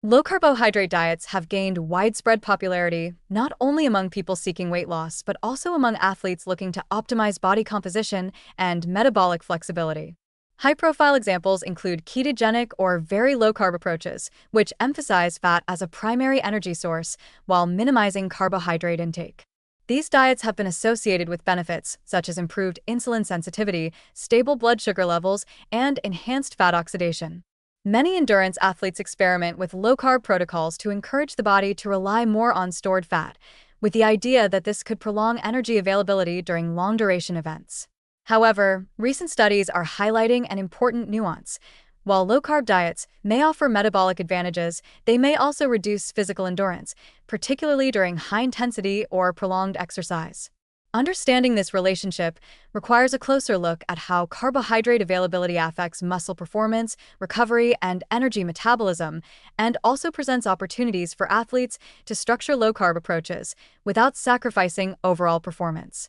Low-carbohydrate diets have gained widespread popularity not only among people seeking weight loss, but also among athletes looking to optimize body composition and metabolic flexibility. High-profile examples include ketogenic or very low-carb approaches, which emphasize fat as a primary energy source while minimizing carbohydrate intake. These diets have been associated with benefits such as improved insulin sensitivity, stable blood sugar levels, and enhanced fat oxidation. Many endurance athletes experiment with low-carb protocols to encourage the body to rely more on stored fat, with the idea that this could prolong energy availability during long-duration events. However, recent studies are highlighting an important nuance. While low-carb diets may offer metabolic advantages, they may also reduce physical endurance, particularly during high-intensity or prolonged exercise. Understanding this relationship requires a closer look at how carbohydrate availability affects muscle performance, recovery, and energy metabolism, and also presents opportunities for athletes to structure low-carb approaches without sacrificing overall performance.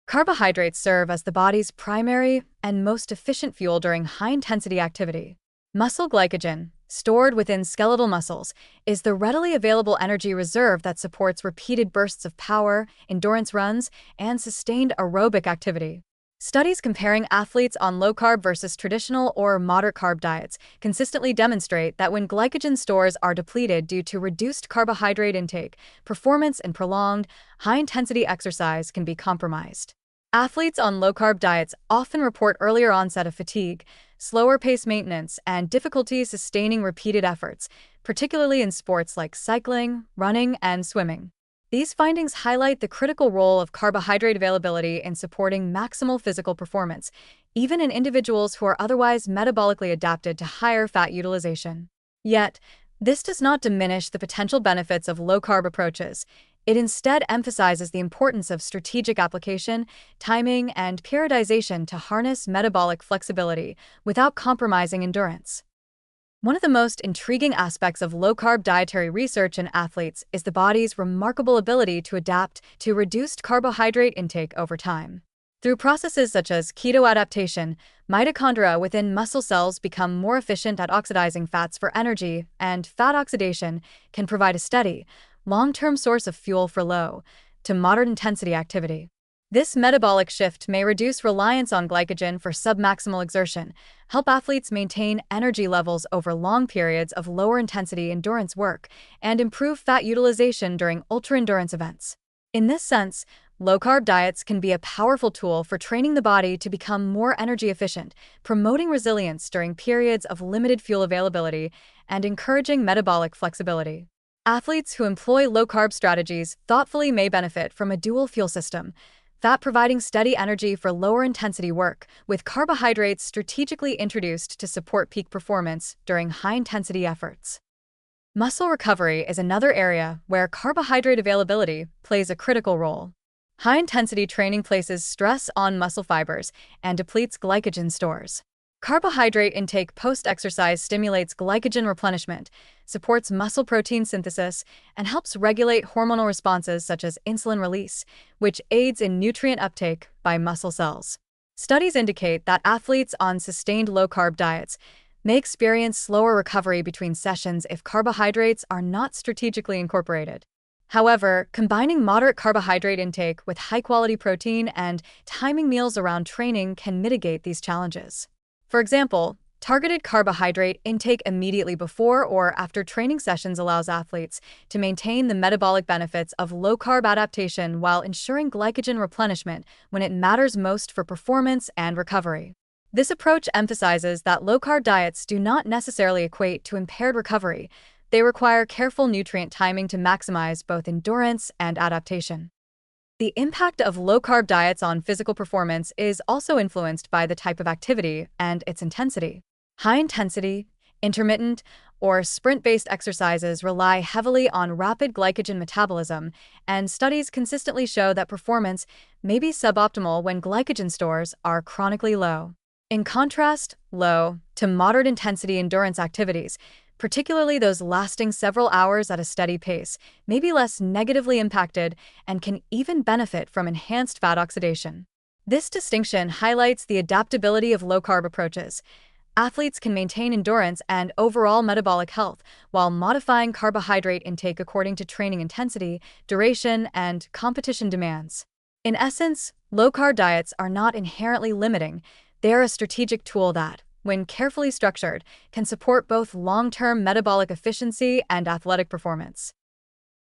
Carbohydrates serve as the body's primary and most efficient fuel during high-intensity activity. Muscle glycogen, stored within skeletal muscles, is the readily available energy reserve that supports repeated bursts of power, endurance runs, and sustained aerobic activity. Studies comparing athletes on low-carb versus traditional or moderate-carb diets consistently demonstrate that when glycogen stores are depleted due to reduced carbohydrate intake, performance in prolonged, high-intensity exercise can be compromised. Athletes on low-carb diets often report earlier onset of fatigue, slower pace maintenance, and difficulty sustaining repeated efforts, particularly in sports like cycling, running, and swimming. These findings highlight the critical role of carbohydrate availability in supporting maximal physical performance, even in individuals who are otherwise metabolically adapted to higher fat utilization. Yet, this does not diminish the potential benefits of low-carb approaches. It instead emphasizes the importance of strategic application, timing, and periodization to harness metabolic flexibility without compromising endurance. One of the most intriguing aspects of low-carb dietary research in athletes is the body's remarkable ability to adapt to reduced carbohydrate intake over time. Through processes such as keto adaptation, mitochondria within muscle cells become more efficient at oxidizing fats for energy, and fat oxidation can provide a steady, long-term source of fuel for low to moderate-intensity activity. This metabolic shift may reduce reliance on glycogen for submaximal exertion, help athletes maintain energy levels over long periods of lower-intensity endurance work, and improve fat utilization during ultra-endurance events. In this sense, low-carb diets can be a powerful tool for training the body to become more energy efficient, promoting resilience during periods of limited fuel availability, and encouraging metabolic flexibility. Athletes who employ low-carb strategies thoughtfully may benefit from a dual fuel system, fat providing steady energy for lower-intensity work, with carbohydrates strategically introduced to support peak performance during high-intensity efforts. Muscle recovery is another area where carbohydrate availability plays a critical role. High-intensity training places stress on muscle fibers and depletes glycogen stores. Carbohydrate intake post-exercise stimulates glycogen replenishment, supports muscle protein synthesis, and helps regulate hormonal responses such as insulin release, which aids in nutrient uptake by muscle cells. Studies indicate that athletes on sustained low-carb diets may experience slower recovery between sessions if carbohydrates are not strategically incorporated. However, combining moderate carbohydrate intake with high-quality protein and timing meals around training can mitigate these challenges. For example, targeted carbohydrate intake immediately before or after training sessions allows athletes to maintain the metabolic benefits of low-carb adaptation while ensuring glycogen replenishment when it matters most for performance and recovery. This approach emphasizes that low-carb diets do not necessarily equate to impaired recovery. They require careful nutrient timing to maximize both endurance and adaptation. The impact of low-carb diets on physical performance is also influenced by the type of activity and its intensity. High-intensity, intermittent, or sprint-based exercises rely heavily on rapid glycogen metabolism, and studies consistently show that performance may be suboptimal when glycogen stores are chronically low. In contrast, low to moderate-intensity endurance activities, particularly those lasting several hours at a steady pace, may be less negatively impacted and can even benefit from enhanced fat oxidation. This distinction highlights the adaptability of low-carb approaches. Athletes can maintain endurance and overall metabolic health while modifying carbohydrate intake according to training intensity, duration, and competition demands. In essence, low-carb diets are not inherently limiting. They are a strategic tool that, when carefully structured, can support both long-term metabolic efficiency and athletic performance.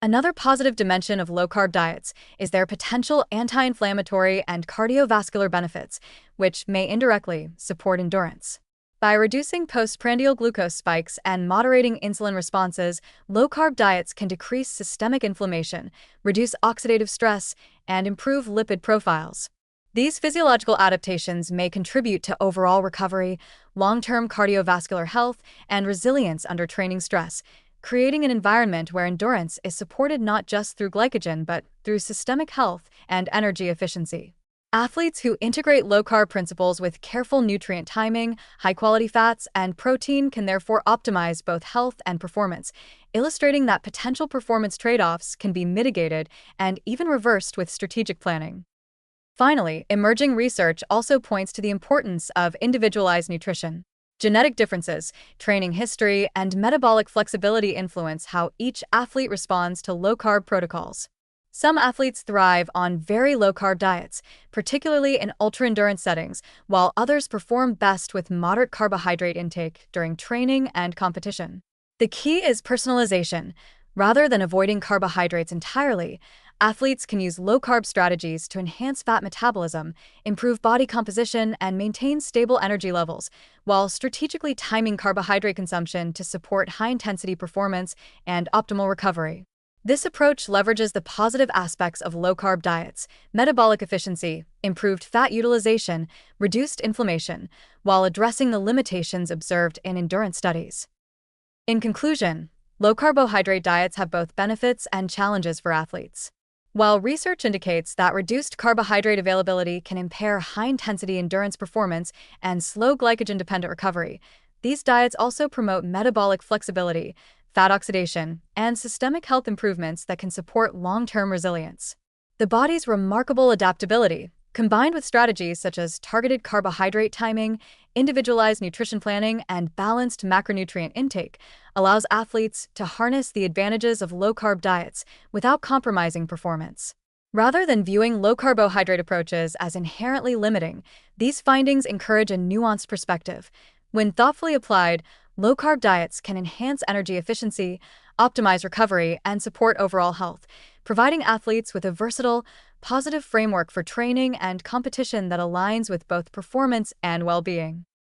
Another positive dimension of low-carb diets is their potential anti-inflammatory and cardiovascular benefits, which may indirectly support endurance. By reducing postprandial glucose spikes and moderating insulin responses, low-carb diets can decrease systemic inflammation, reduce oxidative stress, and improve lipid profiles. These physiological adaptations may contribute to overall recovery, long-term cardiovascular health, and resilience under training stress, creating an environment where endurance is supported not just through glycogen but through systemic health and energy efficiency. Athletes who integrate low-carb principles with careful nutrient timing, high-quality fats, and protein can therefore optimize both health and performance, illustrating that potential performance trade-offs can be mitigated and even reversed with strategic planning. Finally, emerging research also points to the importance of individualized nutrition. Genetic differences, training history, and metabolic flexibility influence how each athlete responds to low-carb protocols. Some athletes thrive on very low-carb diets, particularly in ultra-endurance settings, while others perform best with moderate carbohydrate intake during training and competition. The key is personalization. Rather than avoiding carbohydrates entirely, athletes can use low-carb strategies to enhance fat metabolism, improve body composition, and maintain stable energy levels, while strategically timing carbohydrate consumption to support high-intensity performance and optimal recovery. This approach leverages the positive aspects of low-carb diets, metabolic efficiency, improved fat utilization, reduced inflammation, while addressing the limitations observed in endurance studies. In conclusion, low-carbohydrate diets have both benefits and challenges for athletes. While research indicates that reduced carbohydrate availability can impair high-intensity endurance performance and slow glycogen-dependent recovery, these diets also promote metabolic flexibility, fat oxidation, and systemic health improvements that can support long-term resilience. The body's remarkable adaptability, combined with strategies such as targeted carbohydrate timing, individualized nutrition planning, and balanced macronutrient intake, allows athletes to harness the advantages of low-carb diets without compromising performance. Rather than viewing low-carbohydrate approaches as inherently limiting, these findings encourage a nuanced perspective. When thoughtfully applied, low-carb diets can enhance energy efficiency, optimize recovery, and support overall health, providing athletes with a versatile, positive framework for training and competition that aligns with both performance and well-being.